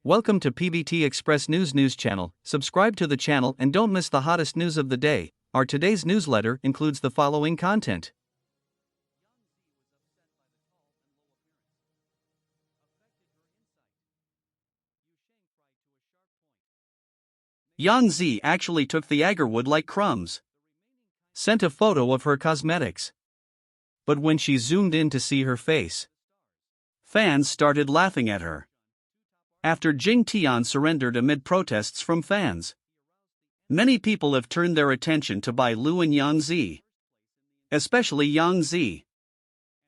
Welcome to pvtexpressnews news channel. Subscribe to the channel and don't miss the hottest news of the day. Our today's newsletter includes the following content. Yangzi actually took the agarwood like crumbs. Sent a photo of her cosmetics. But when she zoomed in to see her face, fans started laughing at her. After Jing Tian surrendered amid protests from fans, many people have turned their attention to Bai Lu and Yangzi, especially Yangzi,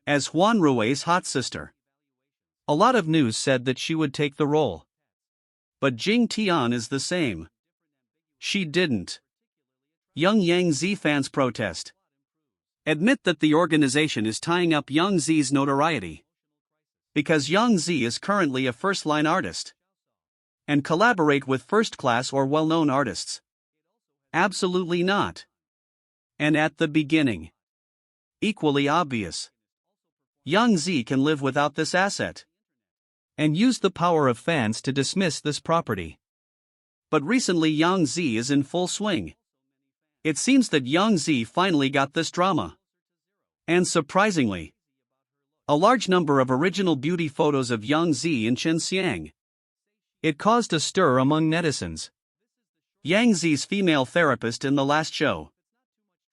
as Huan Rui's hot sister. A lot of news said that she would take the role. But Jing Tian is the same. She didn't. Young Yangzi fans protest. Admit that the organization is tying up Yangzi's notoriety. Because Yangzi is currently a first-line artist. And collaborate with first-class or well-known artists. Absolutely not. And at the beginning. Equally obvious. Yangzi can live without this asset. And use the power of fans to dismiss this property. But recently Yangzi is in full swing. It seems that Yangzi finally got this drama. And surprisingly, a large number of original beauty photos of Yangzi in Shenzhen. It caused a stir among netizens. Yangzi's female therapist in the last show.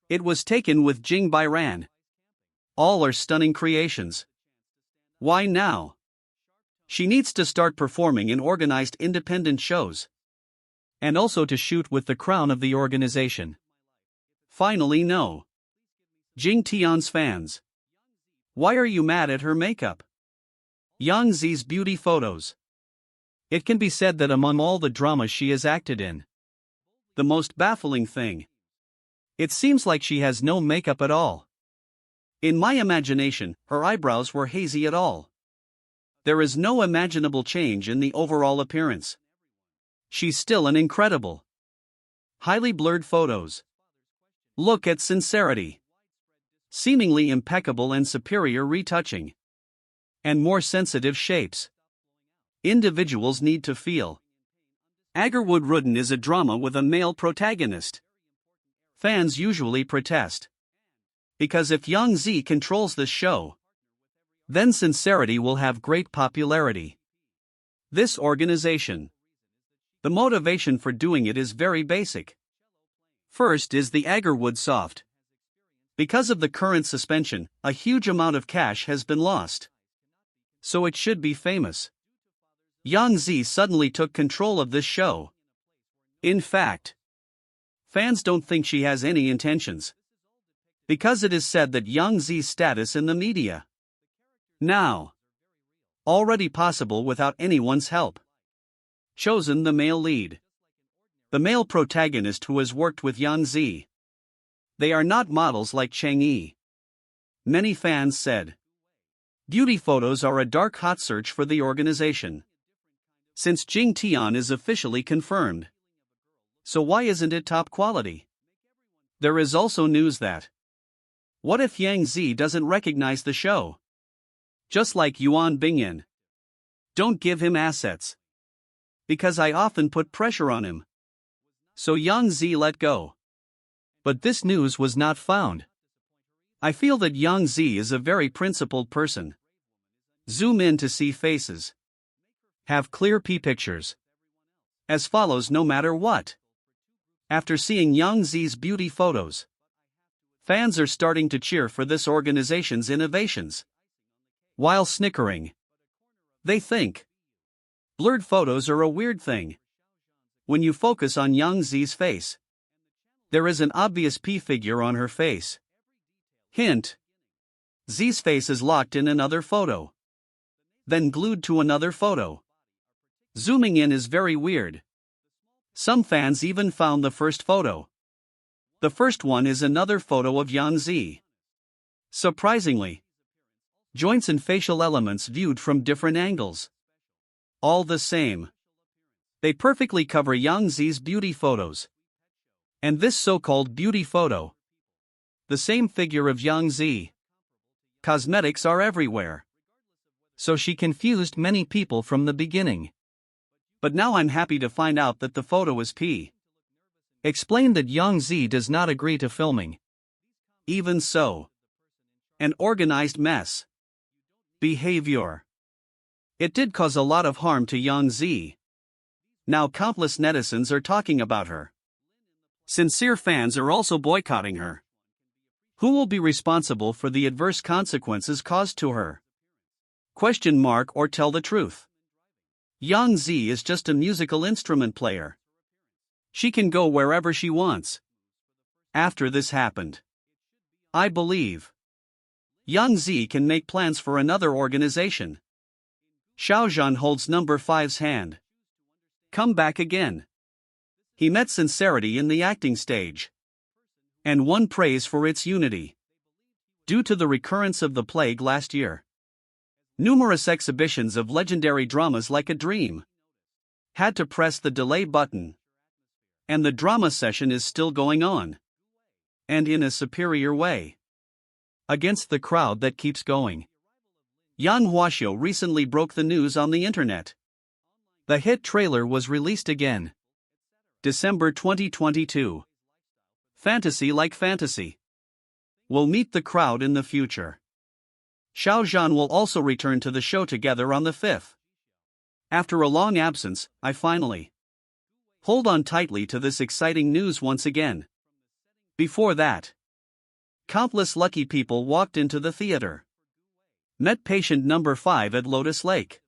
It was taken with Jing Bairan. All are stunning creations. Why now? She needs to start performing in organized independent shows. And also to shoot with the crown of the organization. Finally, no. Jing Tian's fans. Why are you mad at her makeup? Yangzi's beauty photos. It can be said that among all the dramas she has acted in, the most baffling thing. It seems like she has no makeup at all. In my imagination, her eyebrows were hazy at all. There is no imaginable change in the overall appearance. She's still an incredible, highly blurred photos. Look at sincerity. Seemingly impeccable and superior retouching. And more sensitive shapes. Individuals need to feel. Agarwood Rudden is a drama with a male protagonist. Fans usually protest. Because if Yangzi controls this show, then sincerity will have great popularity. This organization. The motivation for doing it is very basic. First is the agarwood soft. Because of the current suspension, a huge amount of cash has been lost. So it should be famous. Yangzi suddenly took control of this show. In fact, fans don't think she has any intentions. Because it is said that Yangzi's status in the media now already possible without anyone's help. Chosen the male lead. The male protagonist who has worked with Yangzi. They are not models like Cheng Yi. Many fans said. Beauty photos are a dark hot search for the organization. Since Jing Tian is officially confirmed. So why isn't it top quality? There is also news that. What if Yangzi doesn't recognize the show? Just like Yuan Bingyan. Don't give him assets. Because I often put pressure on him. So Yangzi let go. But this news was not found. I feel that Yangzi is a very principled person. Zoom in to see faces. Have clear pictures. As follows no matter what. After seeing Yangzi's beauty photos, fans are starting to cheer for this organization's innovations. While snickering. They think. Blurred photos are a weird thing. When you focus on Yangzi's face, there is an obvious P figure on her face. Hint. Z's face is locked in another photo. Then glued to another photo. Zooming in is very weird. Some fans even found the first photo. The first one is another photo of Yangzi. Surprisingly. Joints and facial elements viewed from different angles. All the same. They perfectly cover Yangzi's beauty photos. And this so-called beauty photo. The same figure of Yangzi. Cosmetics are everywhere. So she confused many people from the beginning. But now I'm happy to find out that the photo is P. Explained that Yangzi does not agree to filming. Even so. An organized mess. Behavior. It did cause a lot of harm to Yangzi. Now countless netizens are talking about her. Sincere fans are also boycotting her. Who will be responsible for the adverse consequences caused to her? Question mark or tell the truth. Yangzi is just a musical instrument player. She can go wherever she wants. After this happened, I believe Yangzi can make plans for another organization. Xiao holds number 5's hand. Come back again. He met sincerity in the acting stage and won praise for its unity. Due to the recurrence of the plague last year, numerous exhibitions of legendary dramas like A Dream had to press the delay button. And the drama session is still going on. And in a superior way. Against the crowd that keeps going. Yan Huaxiu recently broke the news on the internet. The hit trailer was released again. December 2022. Fantasy like fantasy. We'll meet the crowd in the future. Xiao will also return to the show together on the 5th. After a long absence, I finally hold on tightly to this exciting news once again. Before that, countless lucky people walked into the theater. Met patient number 5 at Lotus Lake.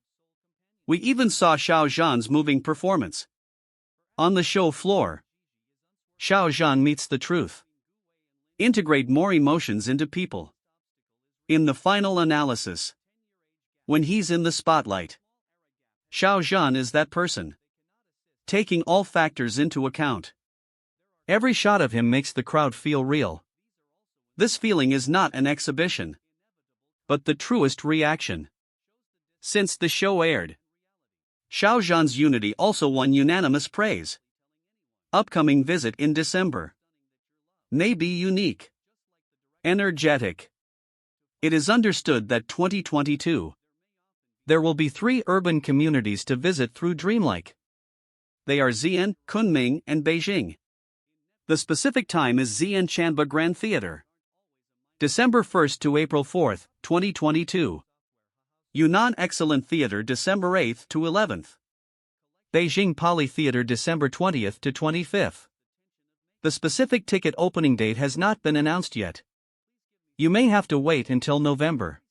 We even saw Xiao moving performance. On the show floor, Xiao meets the truth. Integrate more emotions into people. In the final analysis, when he's in the spotlight, Xiao is that person. Taking all factors into account. Every shot of him makes the crowd feel real. This feeling is not an exhibition, but the truest reaction. Since the show aired, Xiao unity also won unanimous praise. Upcoming visit in December may be unique. Energetic. It is understood that 2022, there will be 3 urban communities to visit through Dreamlike. They are Xi'an, Kunming, and Beijing. The specific time is Xi'an Chanba Grand Theater. December 1st to April 4th, 2022. Yunnan Excellent Theater December 8th to 11th. Beijing Poly Theater December 20th to 25th. The specific ticket opening date has not been announced yet. You may have to wait until November.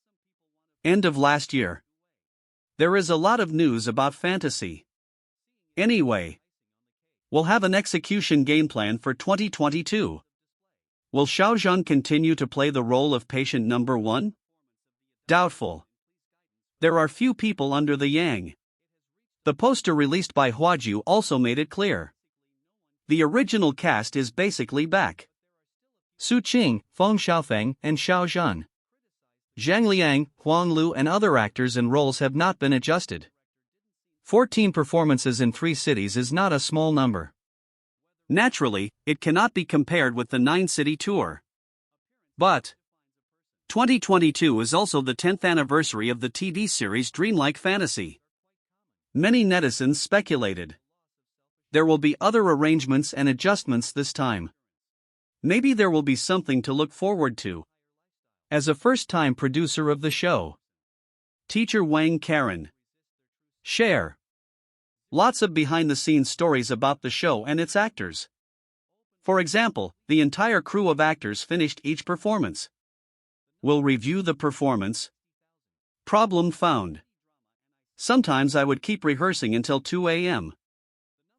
End of last year. There is a lot of news about fantasy. Anyway, we'll have an execution game plan for 2022. Will Xiao continue to play the role of patient number 1? Doubtful. There are few people under the yang. The poster released by Huajiu also made it clear. The original cast is basically back. Su Qing, Feng Xiaofeng, and Xiao Zhan. Zhang Liang, Huang Lu and other actors and roles have not been adjusted. 14 performances in 3 cities is not a small number. Naturally, it cannot be compared with the 9-city tour. But 2022 is also the 10th anniversary of the TV series Dreamlike Fantasy. Many netizens speculated there will be other arrangements and adjustments this time. Maybe there will be something to look forward to. As a first-time producer of the show, Teacher Wang Karen. Share lots of behind-the-scenes stories about the show and its actors. For example, the entire crew of actors finished each performance. We'll review the performance. Problem found. Sometimes I would keep rehearsing until 2 a.m.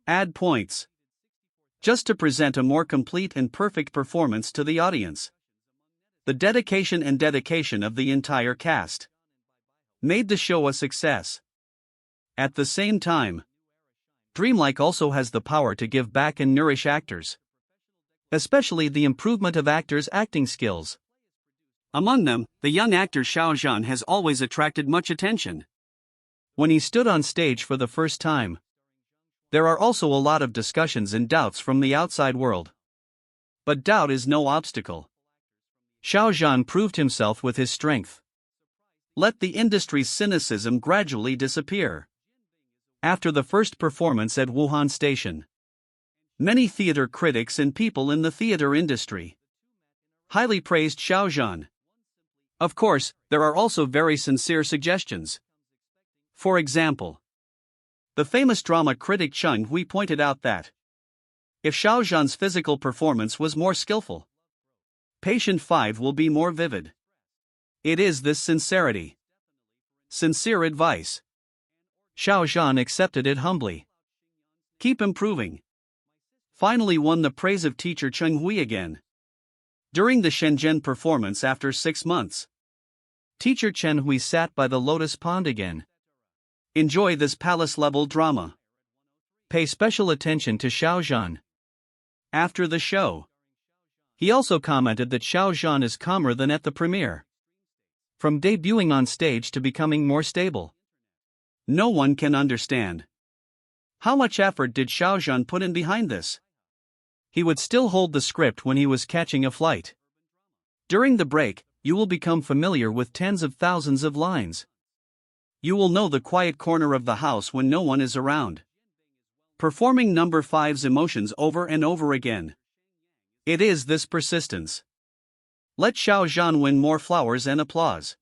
Add points. Just to present a more complete and perfect performance to the audience. The dedication of the entire cast made the show a success. At the same time, Dreamlike also has the power to give back and nourish actors. Especially the improvement of actors' acting skills. Among them, the young actor Xiao has always attracted much attention. When he stood on stage for the first time, there are also a lot of discussions and doubts from the outside world. But doubt is no obstacle. Xiao proved himself with his strength. Let the industry's cynicism gradually disappear. After the first performance at Wuhan Station, many theater critics and people in the theater industry highly praised Xiao. Of course, there are also very sincere suggestions. For example, the famous drama critic Chen Hui pointed out that if Xiao's physical performance was more skillful, Patient 5 will be more vivid. It is this sincerity. Sincere advice. Xiao accepted it humbly. Keep improving. Finally won the praise of teacher Chen Hui again. During the Shenzhen performance after 6 months, teacher Chen Hui sat by the lotus pond again. Enjoy this palace-level drama. Pay special attention to Xiao. After the show, he also commented that Xiao is calmer than at the premiere. From debuting on stage to becoming more stable. No one can understand. How much effort did Xiao put in behind this? He would still hold the script when he was catching a flight. During the break, you will become familiar with tens of thousands of lines. You will know the quiet corner of the house when no one is around. Performing number 5's emotions over and over again. It is this persistence. Let Xiao win more flowers and applause.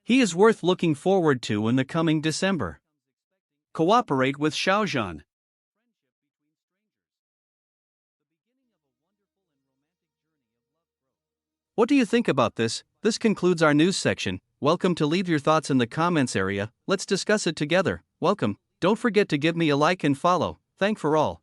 He is worth looking forward to in the coming December. Cooperate with Xiao. What do you think about this? This concludes our news section. Welcome to leave your thoughts in the comments area. Let's discuss it together. Welcome. Don't forget to give me a like and follow. Thank for all.